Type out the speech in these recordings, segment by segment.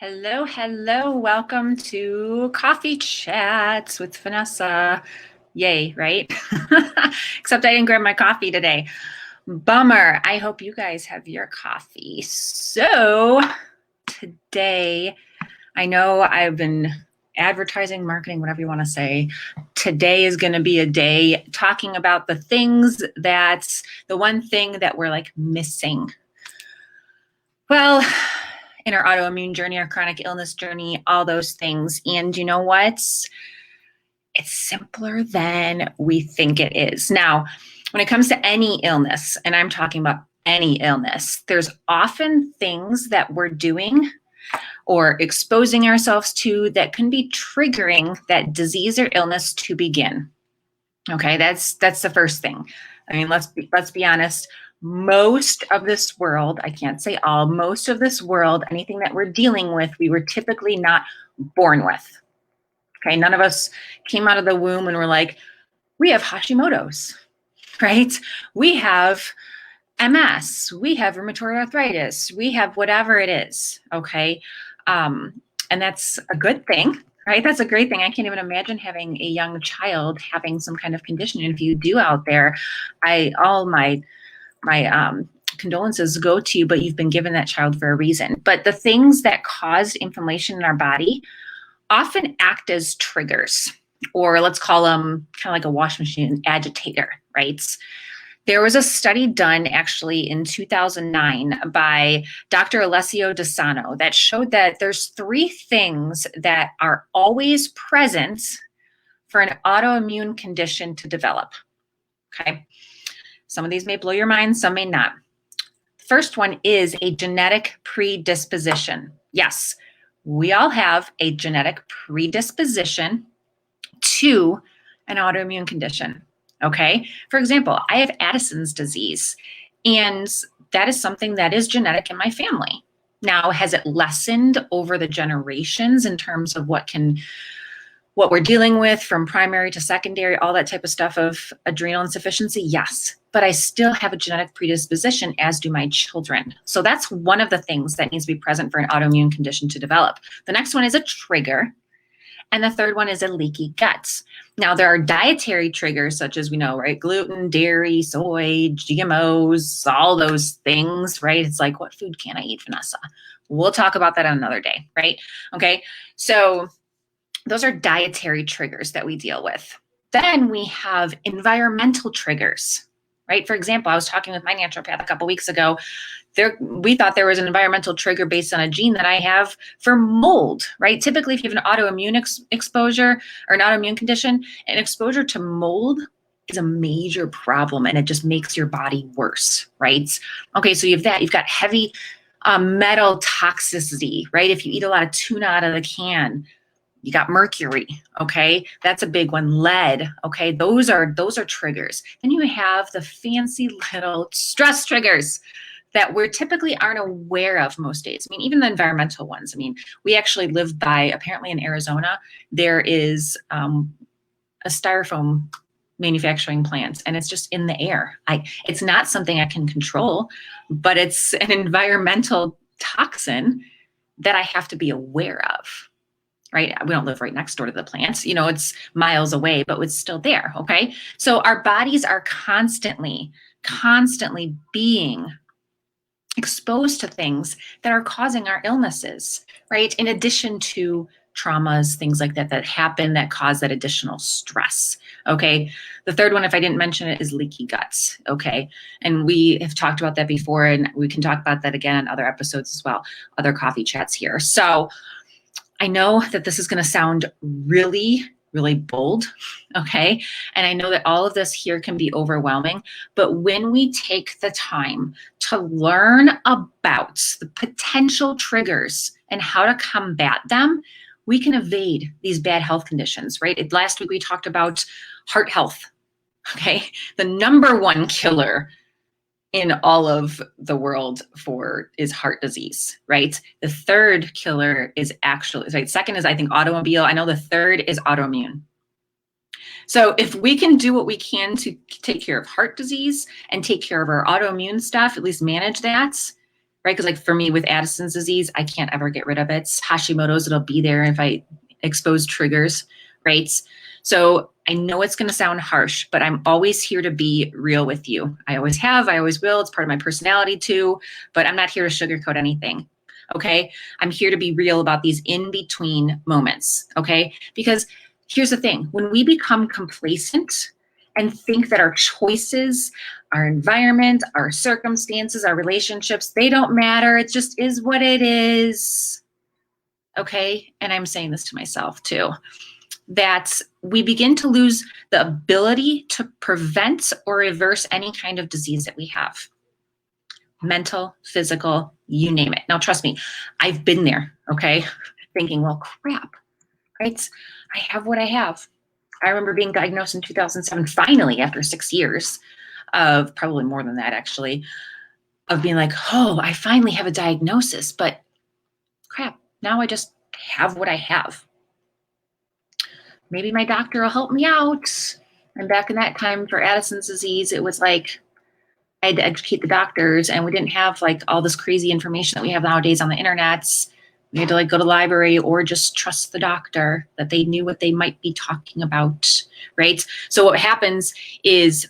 Hello, hello. Welcome to Coffee Chats with Vennessa. Yay, right? Except I didn't grab my coffee today. Bummer. I hope you guys have your coffee. So today, I know I've been advertising, marketing, whatever you want to say. Today is going to be a day talking about the one thing that we're like missing. Well, in our autoimmune journey, our chronic illness journey, all those things. And you know what? It's simpler than we think it is. Now, when it comes to any illness, and I'm talking about any illness, there's often things that we're doing or exposing ourselves to that can be triggering that disease or illness to begin. Okay, that's the first thing. I mean, let's be honest. Most of this world, I can't say all, most of this world, anything that we're dealing with, we were typically not born with. Okay, none of us came out of the womb and were like, we have Hashimoto's, right? We have MS, we have rheumatoid arthritis, we have whatever it is, okay? And that's a good thing, right? That's a great thing. I can't even imagine having a young child having some kind of condition. And if you do out there, all my condolences go to you, but you've been given that child for a reason. But the things that cause inflammation in our body often act as triggers, or let's call them kind of like a washing machine agitator, right? There was a study done actually in 2009 by Dr. Alessio Desano that showed that there's 3 things that are always present for an autoimmune condition to develop, okay? Some of these may blow your mind, some may not. First one is a genetic predisposition. Yes, we all have a genetic predisposition to an autoimmune condition, okay? For example, I have Addison's disease, and that is something that is genetic in my family. Now, has it lessened over the generations in terms of what we're dealing with from primary to secondary, all that type of stuff of adrenal insufficiency? Yes, but I still have a genetic predisposition, as do my children. So that's one of the things that needs to be present for an autoimmune condition to develop. The next one is a trigger. And the third one is a leaky gut. Now, there are dietary triggers such as we know, right? Gluten, dairy, soy, GMOs, all those things, right? It's like, what food can I eat, Vennessa? We'll talk about that on another day, right? Okay, so those are dietary triggers that we deal with. Then we have environmental triggers, right? For example, I was talking with my naturopath a couple weeks ago. We thought there was an environmental trigger based on a gene that I have for mold, right? Typically, if you have an autoimmune exposure or an autoimmune condition, an exposure to mold is a major problem, and it just makes your body worse, right? Okay, so you have that. You've got heavy metal toxicity, right? If you eat a lot of tuna out of the can, you got mercury, okay? That's a big one. Lead, okay? Those are triggers. Then you have the fancy little stress triggers that we typically aren't aware of most days. I mean, even the environmental ones. I mean, we actually live by, apparently in Arizona, there is a styrofoam manufacturing plant, and it's just in the air. It's not something I can control, but it's an environmental toxin that I have to be aware of. Right? We don't live right next door to the plants. You know, it's miles away, but it's still there, okay? So our bodies are constantly being exposed to things that are causing our illnesses, right? In addition to traumas, things like that happen that cause that additional stress, okay? The third one, if I didn't mention it, is leaky guts, okay? And we have talked about that before, and we can talk about that again in other episodes as well, other coffee chats here. So I know that this is going to sound really, really bold, okay? And I know that all of this here can be overwhelming, but when we take the time to learn about the potential triggers and how to combat them, we can evade these bad health conditions, right? Last week we talked about heart health, okay? The number 1 killer in all of the world is heart disease, right? The third killer is second is I think automobile. I know the third is autoimmune. So if we can do what we can to take care of heart disease and take care of our autoimmune stuff, at least manage that, right? Because like for me with Addison's disease, I can't ever get rid of it. Hashimoto's, it'll be there if I expose triggers, right? So I know it's going to sound harsh, but I'm always here to be real with you. I always have, I always will. It's part of my personality too, but I'm not here to sugarcoat anything. Okay. I'm here to be real about these in between moments. Okay. Because here's the thing, when we become complacent and think that our choices, our environment, our circumstances, our relationships, they don't matter. It just is what it is. Okay. And I'm saying this to myself too, that we begin to lose the ability to prevent or reverse any kind of disease that we have. Mental, physical, you name it. Now, trust me, I've been there, okay? Thinking, well, crap, right? I have what I have. I remember being diagnosed in 2007, finally, after 6 years of, probably more than that actually, of being like, oh, I finally have a diagnosis, but crap, now I just have what I have. Maybe my doctor will help me out. And back in that time for Addison's disease, it was like, I had to educate the doctors, and we didn't have like all this crazy information that we have nowadays on the internet. We had to like go to the library or just trust the doctor that they knew what they might be talking about, right? So what happens is,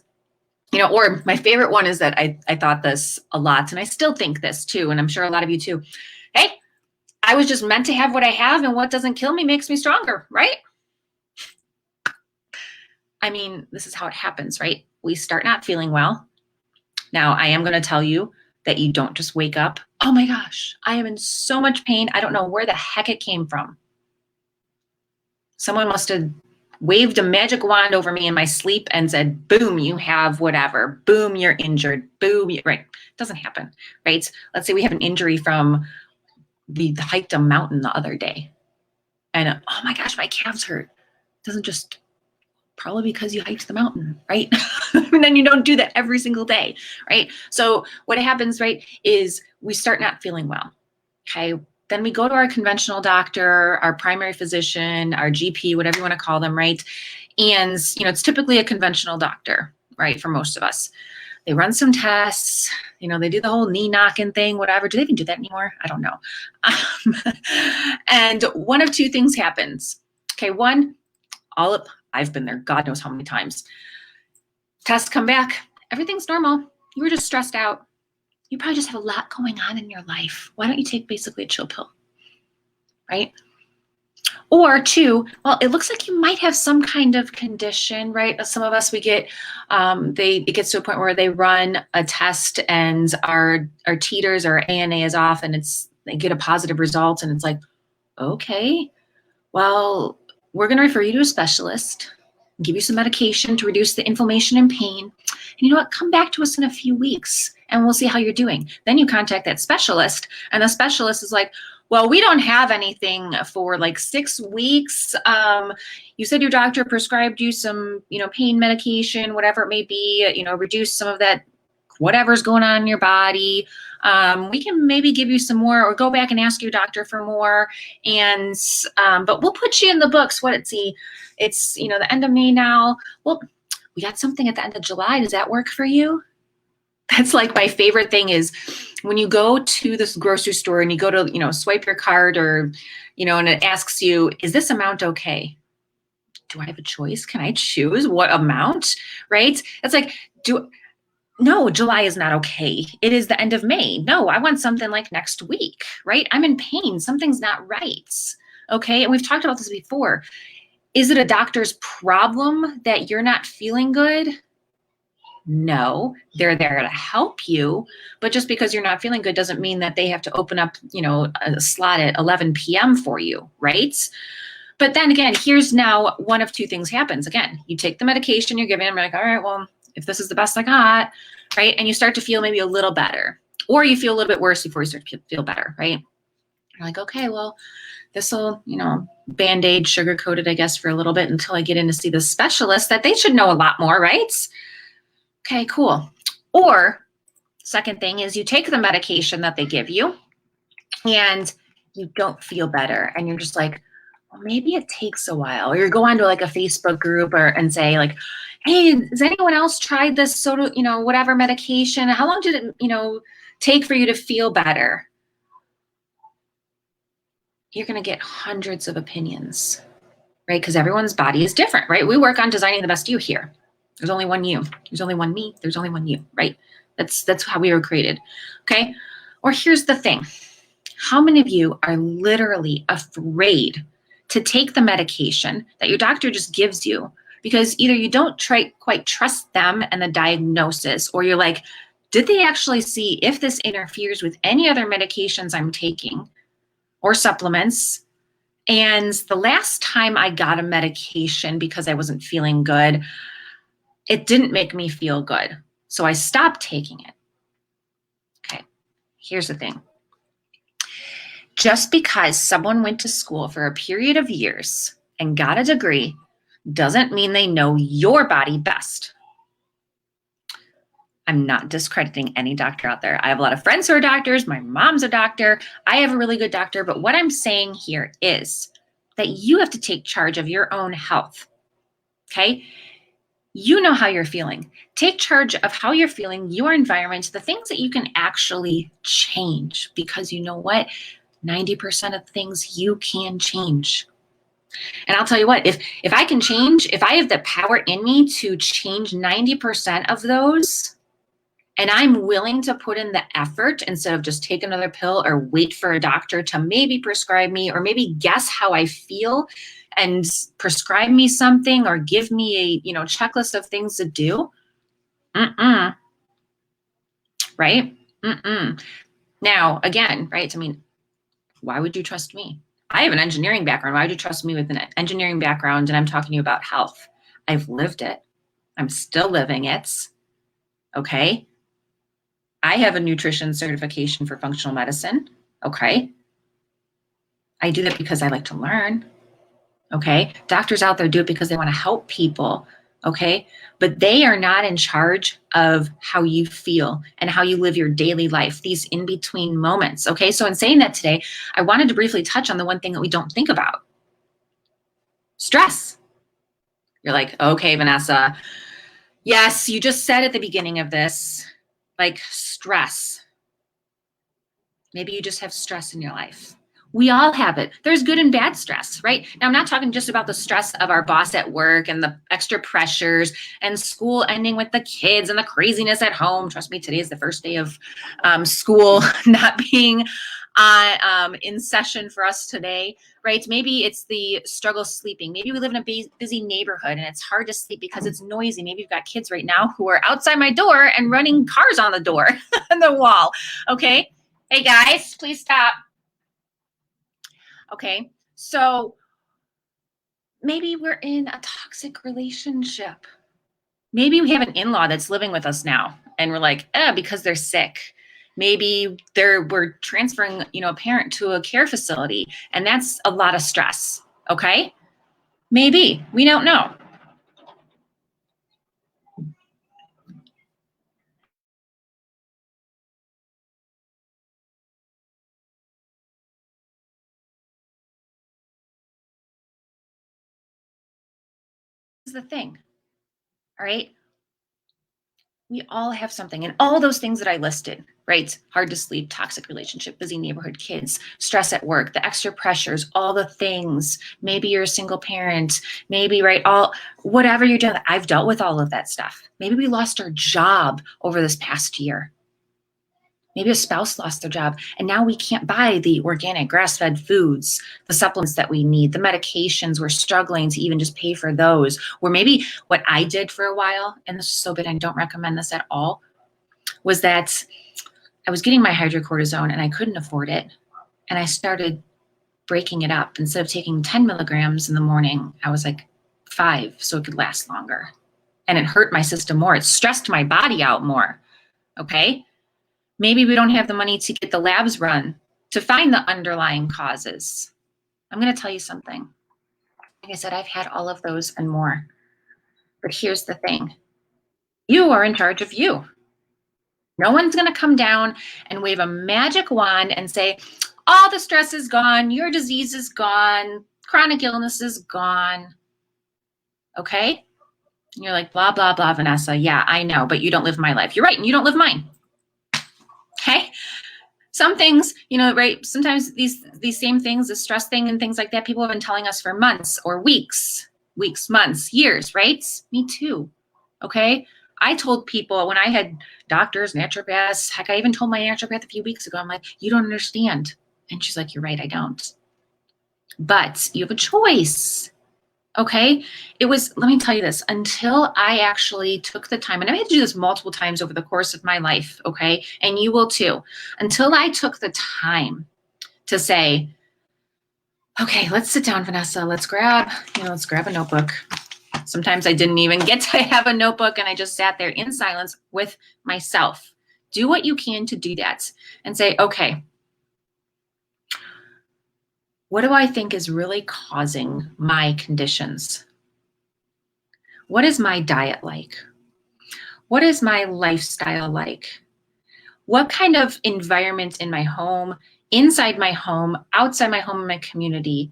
you know, or my favorite one is that I thought this a lot, and I still think this too, and I'm sure a lot of you too. Hey, I was just meant to have what I have, and what doesn't kill me makes me stronger, right? I mean, this is how it happens, right? We start not feeling well. Now, I am going to tell you that you don't just wake up, oh my gosh, I am in so much pain. I don't know where the heck it came from. Someone must have waved a magic wand over me in my sleep and said, boom, you have whatever. Boom, you're injured. Boom, right? It doesn't happen, right? Let's say we have an injury from we hiked a mountain the other day, and oh my gosh, my calves hurt. It doesn't just probably because you hiked the mountain, right? And then you don't do that every single day, right? So what happens, right, is we start not feeling well, okay? Then we go to our conventional doctor, our primary physician, our GP, whatever you want to call them, right? And, you know, it's typically a conventional doctor, right, for most of us. They run some tests, you know, they do the whole knee knocking thing, whatever. Do they even do that anymore? I don't know. And one of two things happens. Okay, one, I've been there, God knows how many times. Tests come back, everything's normal. You were just stressed out. You probably just have a lot going on in your life. Why don't you take basically a chill pill, right? Or two, well, it looks like you might have some kind of condition, right? Some of us, we get, it gets to a point where they run a test and our titers or ANA is off, and they get a positive result, and it's like, okay, well, we're going to refer you to a specialist, give you some medication to reduce the inflammation and pain. And you know what? Come back to us in a few weeks and we'll see how you're doing. Then you contact that specialist, and the specialist is like, well, we don't have anything for like 6 weeks. You said your doctor prescribed you some, you know, pain medication, whatever it may be, you know, reduce some of that, whatever's going on in your body. We can maybe give you some more, or go back and ask your doctor for more. And, but we'll put you in the books. It's, you know, the end of May now. Well, we got something at the end of July. Does that work for you? That's like my favorite thing is when you go to this grocery store and you go to, you know, swipe your card, or, you know, and it asks you, is this amount okay? Do I have a choice? Can I choose what amount? Right? It's like, no, July is not okay. It is the end of May. No, I want something like next week, right? I'm in pain. Something's not right. Okay. And we've talked about this before. Is it a doctor's problem that you're not feeling good? No, they're there to help you. But just because you're not feeling good doesn't mean that they have to open up, you know, a slot at 11 p.m. for you, right? But then again, here's now one of two things happens. Again, you take the medication you're giving them, you're like, all right, well, if this is the best I got, right? And you start to feel maybe a little better, or you feel a little bit worse before you start to feel better, right? You're like, okay, well, this will, you know, Band-Aid, sugar-coated, I guess, for a little bit until I get in to see the specialist that they should know a lot more, right? Okay, cool. Or second thing is you take the medication that they give you and you don't feel better. And you're just like, well, maybe it takes a while. Or you go onto like a Facebook group and say like, hey, has anyone else tried this whatever medication? How long did it, you know, take for you to feel better, you're going to get hundreds of opinions, right? Because everyone's body is different, right? We work on designing the best you here. There's only one you. There's only one me. There's only one you, right? That's how we were created, okay? Or here's the thing. How many of you are literally afraid to take the medication that your doctor just gives you because either you don't quite trust them and the diagnosis, or you're like, did they actually see if this interferes with any other medications I'm taking or supplements? And the last time I got a medication because I wasn't feeling good, it didn't make me feel good. So I stopped taking it. Okay, here's the thing. Just because someone went to school for a period of years and got a degree doesn't mean they know your body best. I'm not discrediting any doctor out there. I have a lot of friends who are doctors. My mom's a doctor. I have a really good doctor. But what I'm saying here is that you have to take charge of your own health, okay? You know how you're feeling. Take charge of how you're feeling, your environment, the things that you can actually change, because you know what? 90% of things you can change. And I'll tell you what, if I can change, if I have the power in me to change 90% of those, and I'm willing to put in the effort instead of just take another pill or wait for a doctor to maybe prescribe me or maybe guess how I feel and prescribe me something or give me a checklist of things to do. Right? Now, again, right? I mean, why would you trust me? I have an engineering background. Why would you trust me with an engineering background? And I'm talking to you about health. I've lived it. I'm still living it. Okay. I have a nutrition certification for functional medicine. Okay. I do that because I like to learn. Okay. Doctors out there do it because they want to help people. Okay. But they are not in charge of how you feel and how you live your daily life, these in between moments. Okay. So in saying that today, I wanted to briefly touch on the one thing that we don't think about: stress. You're like, okay, Vennessa, yes, you just said at the beginning of this, like stress. Maybe you just have stress in your life. We all have it. There's good and bad stress, right? Now, I'm not talking just about the stress of our boss at work and the extra pressures and school ending with the kids and the craziness at home. Trust me, today is the first day of school not being in session for us today, right? Maybe it's the struggle sleeping. Maybe we live in a busy neighborhood and it's hard to sleep because it's noisy. Maybe you've got kids right now who are outside my door and running cars on the door and the wall, okay? Hey guys, please stop. Okay, so maybe we're in a toxic relationship. Maybe we have an in-law that's living with us now and we're like, because they're sick. Maybe we're transferring, a parent to a care facility and that's a lot of stress, okay? Maybe, we don't know. This is the thing, all right? We all have something, and all those things that I listed, right? Hard to sleep, toxic relationship, busy neighborhood, kids, stress at work, the extra pressures, all the things. Maybe you're a single parent, maybe, right? Whatever you're doing, I've dealt with all of that stuff. Maybe we lost our job over this past year. Maybe a spouse lost their job and now we can't buy the organic grass-fed foods, the supplements that we need, the medications. We're struggling to even just pay for those. Or maybe what I did for a while, and this is so bad, I don't recommend this at all, was that I was getting my hydrocortisone and I couldn't afford it. And I started breaking it up. Instead of taking 10 milligrams in the morning, I was like 5 so it could last longer. And it hurt my system more. It stressed my body out more, okay? Maybe we don't have the money to get the labs run to find the underlying causes. I'm going to tell you something. Like I said, I've had all of those and more. But here's the thing. You are in charge of you. No one's going to come down and wave a magic wand and say, all the stress is gone, your disease is gone, chronic illness is gone. Okay? And you're like, blah, blah, blah, Vennessa. Yeah, I know, but you don't live my life. You're right, and you don't live mine. Okay. Some things, right? Sometimes these same things, the stress thing and things like that, people have been telling us for months or weeks, months, years, right? Me too. Okay. I told people when I had doctors, naturopaths, heck, I even told my naturopath a few weeks ago, I'm like, you don't understand. And she's like, you're right, I don't. But you have a choice. Okay. Let me tell you this, until I actually took the time, and I had to do this multiple times over the course of my life. Okay. And you will too, until I took the time to say, okay, let's sit down, Vennessa, let's grab a notebook. Sometimes I didn't even get to have a notebook and I just sat there in silence with myself. Do what you can to do that and say, okay, what do I think is really causing my conditions? What is my diet like? What is my lifestyle like? What kind of environment in my home, inside my home, outside my home, in my community,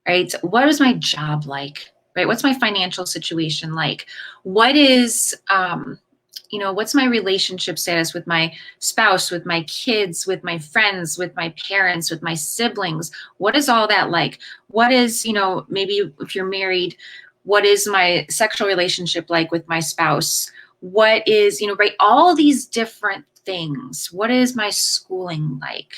right? What is my job like, right? What's my financial situation like? What is, what's my relationship status with my spouse, with my kids, with my friends, with my parents, with my siblings? What is all that like? What is, maybe if you're married, what is my sexual relationship like with my spouse? What is, right? All these different things. What is my schooling like?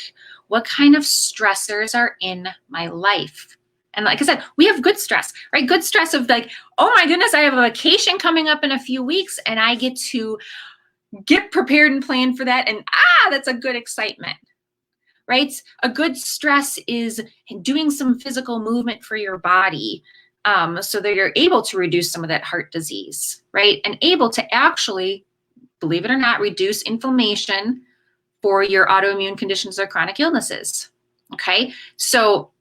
What kind of stressors are in my life? And like I said, we have good stress, right? Good stress of like, oh my goodness, I have a vacation coming up in a few weeks and I get to get prepared and plan for that. And that's a good excitement, right? A good stress is doing some physical movement for your body so that you're able to reduce some of that heart disease, right? And able to actually, believe it or not, reduce inflammation for your autoimmune conditions or chronic illnesses. Okay, so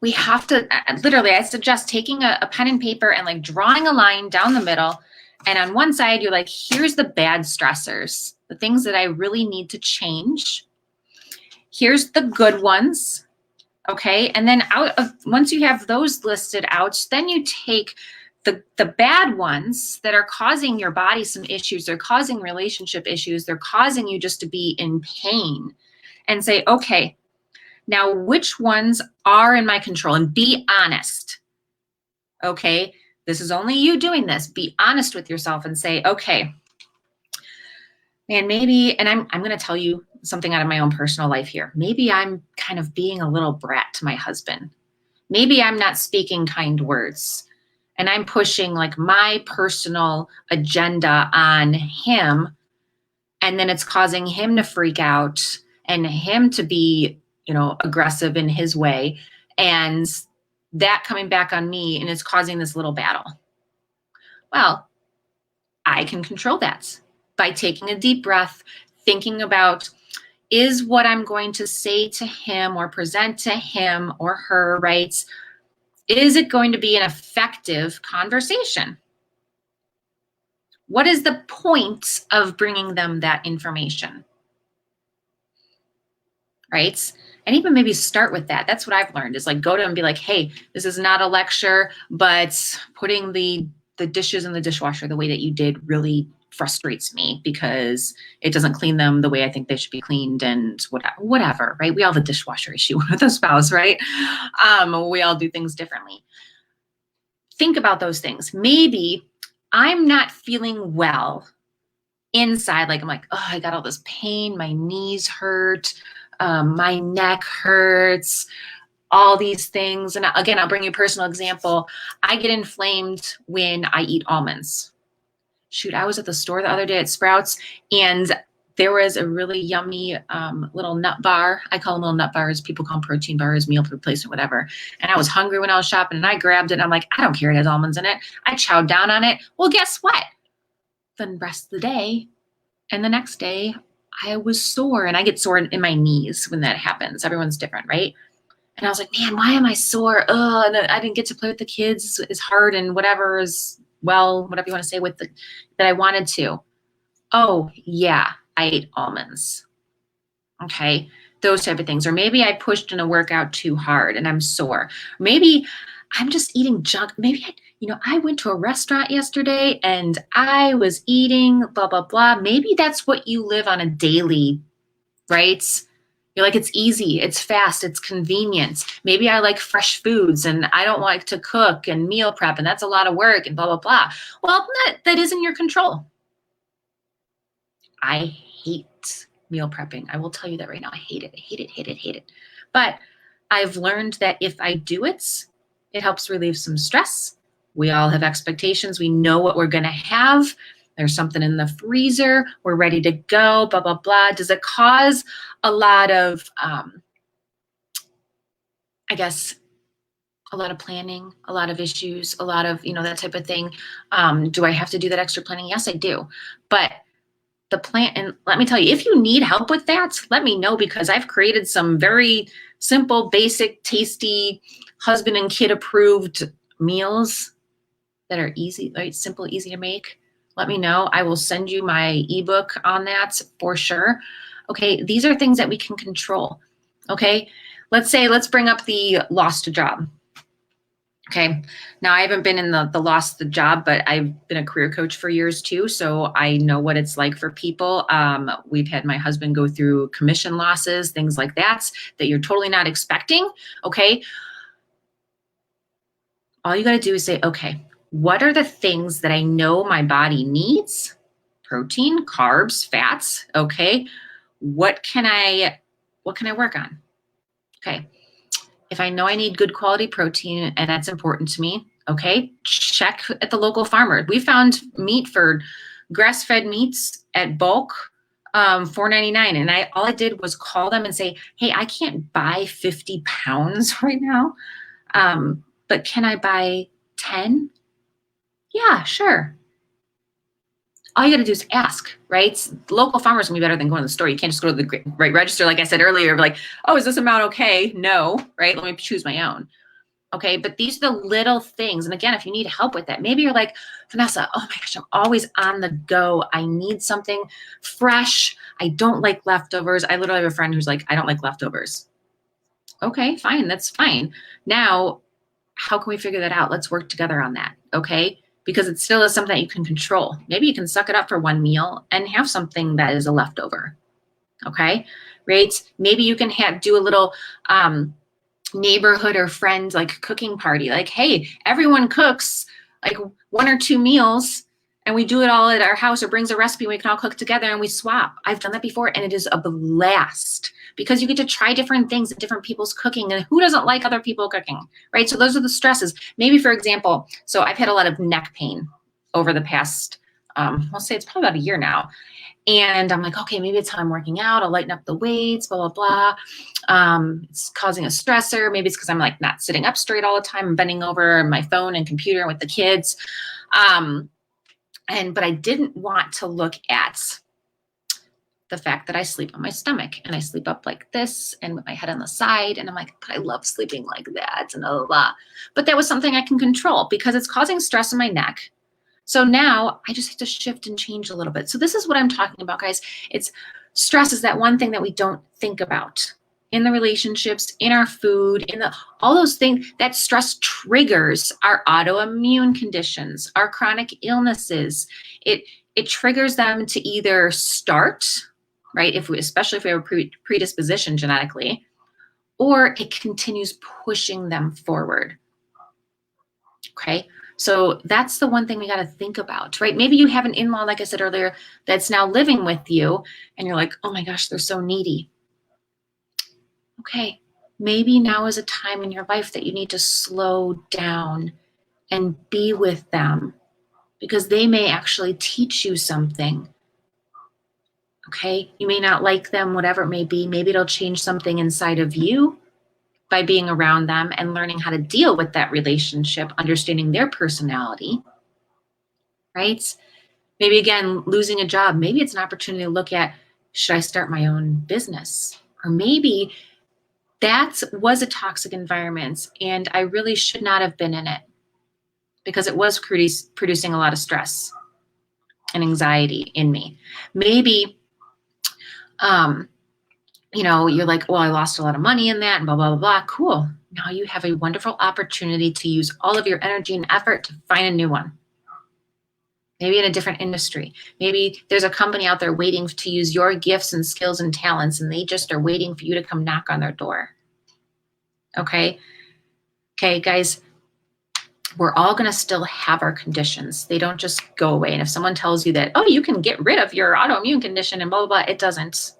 we have to literally, I suggest taking a pen and paper and like drawing a line down the middle. And on one side, you're like, here's the bad stressors, the things that I really need to change. Here's the good ones. Okay. And then once you have those listed out, then you take the bad ones that are causing your body some issues, they're causing relationship issues, they're causing you just to be in pain, and say, okay, now which ones are in my control? And be honest. Okay, this is only you doing this. Be honest with yourself and say, okay, man, maybe, and I'm going to tell you something out of my own personal life here. Maybe I'm kind of being a little brat to my husband. Maybe I'm not speaking kind words. And I'm pushing like my personal agenda on him. And then it's causing him to freak out and him to be, aggressive in his way. And that coming back on me, and it's causing this little battle. Well, I can control that by taking a deep breath, thinking about, is what I'm going to say to him or present to him or her, right? Is it going to be an effective conversation? What is the point of bringing them that information? Right? And even maybe start with that. That's what I've learned is like go to them and be like, hey, this is not a lecture, but putting the dishes in the dishwasher the way that you did really frustrates me because it doesn't clean them the way I think they should be cleaned and whatever, right? We all have a dishwasher issue with a spouse, right? We all do things differently. Think about those things. Maybe I'm not feeling well inside. Like I'm like, oh, I got all this pain. My knees hurt. My neck hurts. All these things. And again, I'll bring you a personal example. I get inflamed when I eat almonds. Shoot, I was at the store the other day at Sprouts and there was a really yummy little nut bar. I call them little nut bars. People call them protein bars, meal replacement, whatever. And I was hungry when I was shopping and I grabbed it and I'm like, I don't care it has almonds in it. I chowed down on it. Well, guess what? The rest of the day and the next day, I was sore and I get sore in my knees when that happens. Everyone's different, right? And I was like, man, why am I sore? And I didn't get to play with the kids as hard and whatever you want to say that I wanted to. Oh, yeah, I ate almonds. Okay, those type of things. Or maybe I pushed in a workout too hard and I'm sore. Maybe I'm just eating junk. Maybe I went to a restaurant yesterday and I was eating blah, blah, blah. Maybe that's what you live on a daily right? You're like, it's easy, it's fast, it's convenient. Maybe I like fresh foods and I don't like to cook and meal prep, and that's a lot of work and blah, blah, blah. Well, that is in your control. I hate meal prepping. I will tell you that right now. I hate it. I hate it, hate it, hate it. But I've learned that if I do it, it helps relieve some stress. We all have expectations. We know what we're going to have. There's something in the freezer. We're ready to go, blah, blah, blah. Does it cause a lot of, I guess, a lot of planning, a lot of issues, a lot of, that type of thing? Do I have to do that extra planning? Yes, I do. But the plan, and let me tell you, if you need help with that, let me know, because I've created some very simple, basic, tasty, husband and kid approved meals that are easy, right? Simple, easy to make. Let me know. I will send you my ebook on that for sure. Okay, these are things that we can control. Okay, let's bring up the lost a job. Okay, now I haven't been in the lost the job, but I've been a career coach for years too, so I know what it's like for people. We've had my husband go through commission losses, things like that you're totally not expecting. Okay, all you got to do is say, okay, what are the things that I know my body needs? Protein, carbs, fats. Okay, what can I work on? Okay. If I know I need good quality protein and that's important to me, okay, check at the local farmer. We found meat for grass-fed meats at bulk, $4.99. And all I did was call them and say, hey, I can't buy 50 pounds right now, but can I buy 10? Yeah, sure. All you got to do is ask, right? Local farmers can be better than going to the store. You can't just go to the right register, like I said earlier, like, oh, is this amount okay? No, right? Let me choose my own. Okay, but these are the little things. And again, if you need help with that, maybe you're like, Vennessa, oh my gosh, I'm always on the go. I need something fresh. I don't like leftovers. I literally have a friend who's like, I don't like leftovers. Okay, fine, that's fine. Now, how can we figure that out? Let's work together on that, okay? Because it still is something that you can control. Maybe you can suck it up for one meal and have something that is a leftover, okay? Right? Maybe you can do a little neighborhood or friend like cooking party. Like, hey, everyone cooks like 1 or 2 meals and we do it all at our house, or brings a recipe and we can all cook together and we swap. I've done that before and it is a blast, because you get to try different things and different people's cooking, and who doesn't like other people cooking, right? So those are the stresses. Maybe, for example, so I've had a lot of neck pain over the past, I'll say it's probably about a year now. And I'm like, okay, maybe it's how I'm working out. I'll lighten up the weights, blah, blah, blah. It's causing a stressor. Maybe it's because I'm like not sitting up straight all the time. I'm bending over my phone and computer with the kids. But I didn't want to look at the fact that I sleep on my stomach and I sleep up like this and with my head on the side. And I'm like, but I love sleeping like that and blah, blah, blah. But that was something I can control because it's causing stress in my neck. So now I just have to shift and change a little bit. So this is what I'm talking about, guys. It's stress is that one thing that we don't think about in the relationships, in our food, all those things. That stress triggers our autoimmune conditions, our chronic illnesses. It triggers them to either start, right? Especially if we have a predisposition genetically, or it continues pushing them forward. Okay. So that's the one thing we got to think about, right? Maybe you have an in-law, like I said earlier, that's now living with you and you're like, oh my gosh, they're so needy. Okay, maybe now is a time in your life that you need to slow down and be with them, because they may actually teach you something. Okay, you may not like them, whatever it may be. Maybe it'll change something inside of you by being around them and learning how to deal with that relationship, understanding their personality, right? Maybe again, losing a job, maybe it's an opportunity to look at, should I start my own business? Or maybe that was a toxic environment and I really should not have been in it because it was producing a lot of stress and anxiety in me. Maybe, you're like, well, I lost a lot of money in that and blah, blah, blah, blah. Cool. Now you have a wonderful opportunity to use all of your energy and effort to find a new one. maybe in a different industry. Maybe there's a company out there waiting to use your gifts and skills and talents, and they just are waiting for you to come knock on their door. Okay? Okay, guys, we're all going to still have our conditions. They don't just go away. And if someone tells you that, oh, you can get rid of your autoimmune condition and blah, blah, blah, it doesn't.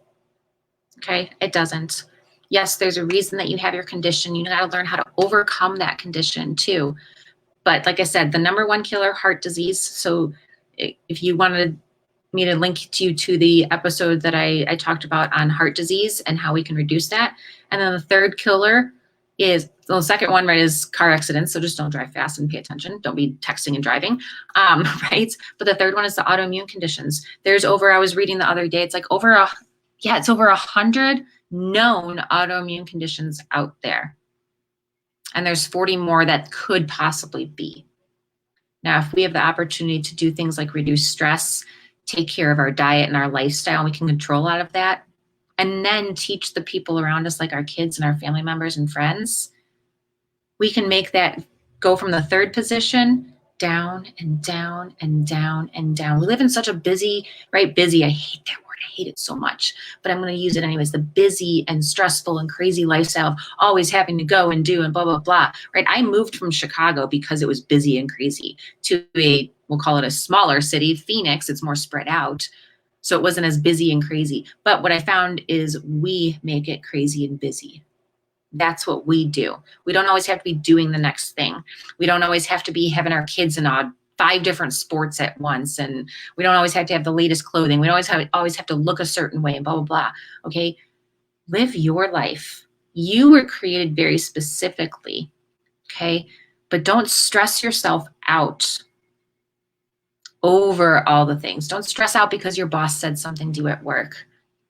Okay? It doesn't. Yes, there's a reason that you have your condition. You got to learn how to overcome that condition too. But like I said, the number one killer, heart disease. So if you wanted me to link you to the episode that I talked about on heart disease and how we can reduce that. And then the third killer is, the second one, right, is car accidents. So just don't drive fast and pay attention. Don't be texting and driving, right? But the third one is the autoimmune conditions. There's over, I was reading the other day, it's like it's over 100 known autoimmune conditions out there. And there's 40 more that could possibly be. Now, if we have the opportunity to do things like reduce stress, take care of our diet and our lifestyle, and we can control a lot of that, and then teach the people around us, like our kids and our family members and friends, we can make that go from the third position down and down and down and down. We live in such a busy, right? Busy, I hate that word. I hate it so much, but I'm going to use it anyways. The busy and stressful and crazy lifestyle of always having to go and do and blah, blah, blah, right? I moved from Chicago because it was busy and crazy to we'll call it a smaller city, Phoenix. It's more spread out. So it wasn't as busy and crazy. But what I found is we make it crazy and busy. That's what we do. We don't always have to be doing the next thing. We don't always have to be having our kids in 5 different sports at once. And we don't always have to have the latest clothing. We don't always have to look a certain way and blah, blah, blah. Okay. Live your life. You were created very specifically. Okay. But don't stress yourself out over all the things. Don't stress out because your boss said something to you at work.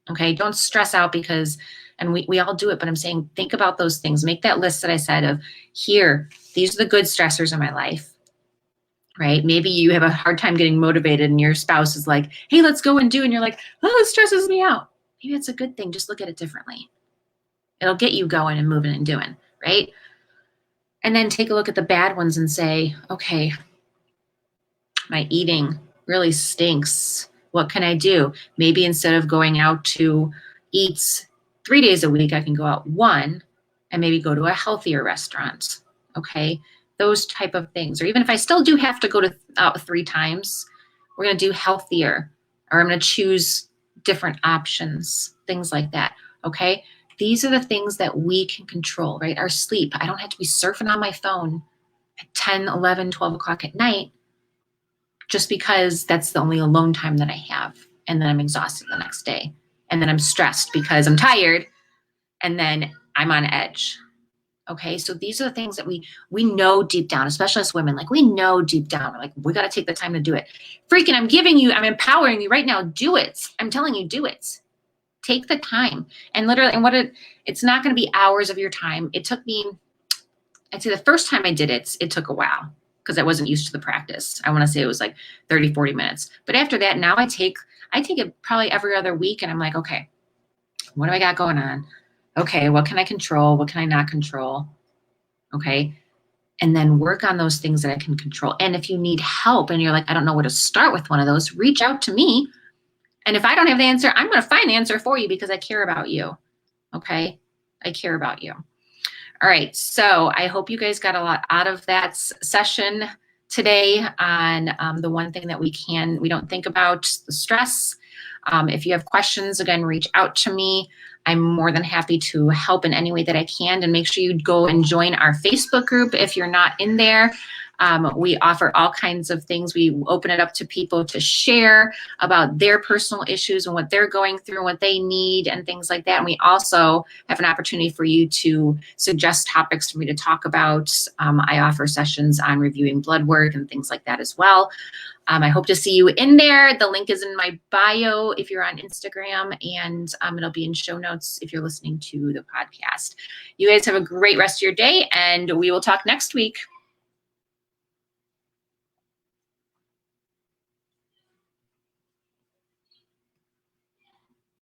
Okay. Don't stress out because, and we all do it, but I'm saying, think about those things. Make that list that I said of here, these are the good stressors in my life, right? Maybe you have a hard time getting motivated and your spouse is like, hey, let's go and do. And you're like, oh, it stresses me out. Maybe it's a good thing. Just look at it differently. It'll get you going and moving and doing, right? And then take a look at the bad ones and say, okay, my eating really stinks. What can I do? Maybe instead of going out to eat 3 days a week, I can go out 1 and maybe go to a healthier restaurant. Okay. Those type of things. Or even if I still do have to go out 3 times, we're going to do healthier, or I'm going to choose different options, things like that. Okay. These are the things that we can control, right? Our sleep. I don't have to be surfing on my phone at 10, 11, 12 o'clock at night just because that's the only alone time that I have. And then I'm exhausted the next day. And then I'm stressed because I'm tired. And then I'm on edge. Okay. So these are the things that we know deep down, especially as women, like we know deep down, like we got to take the time to do it. Freaking, I'm empowering you right now. Do it. I'm telling you, do it. Take the time. And literally, and it's not going to be hours of your time. It took me, I'd say the first time I did it, it took a while because I wasn't used to the practice. I want to say it was like 30, 40 minutes. But after that, now I take it probably every other week. And I'm like, okay, what do I got going on? Okay, what can I control? What can I not control? Okay. And then work on those things that I can control. And if you need help and you're like, I don't know where to start with one of those, reach out to me. And if I don't have the answer, I'm going to find the answer for you because I care about you. Okay. I care about you. All right. So I hope you guys got a lot out of that session today on the one thing that we don't think about, the stress. If you have questions, again, reach out to me. I'm more than happy to help in any way that I can. And make sure you go and join our Facebook group if you're not in there. We offer all kinds of things. We open it up to people to share about their personal issues and what they're going through and what they need and things like that. And we also have an opportunity for you to suggest topics for me to talk about. I offer sessions on reviewing blood work and things like that as well. I hope to see you in there. The link is in my bio if you're on Instagram, and it'll be in show notes if you're listening to the podcast. You guys have a great rest of your day, and we will talk next week.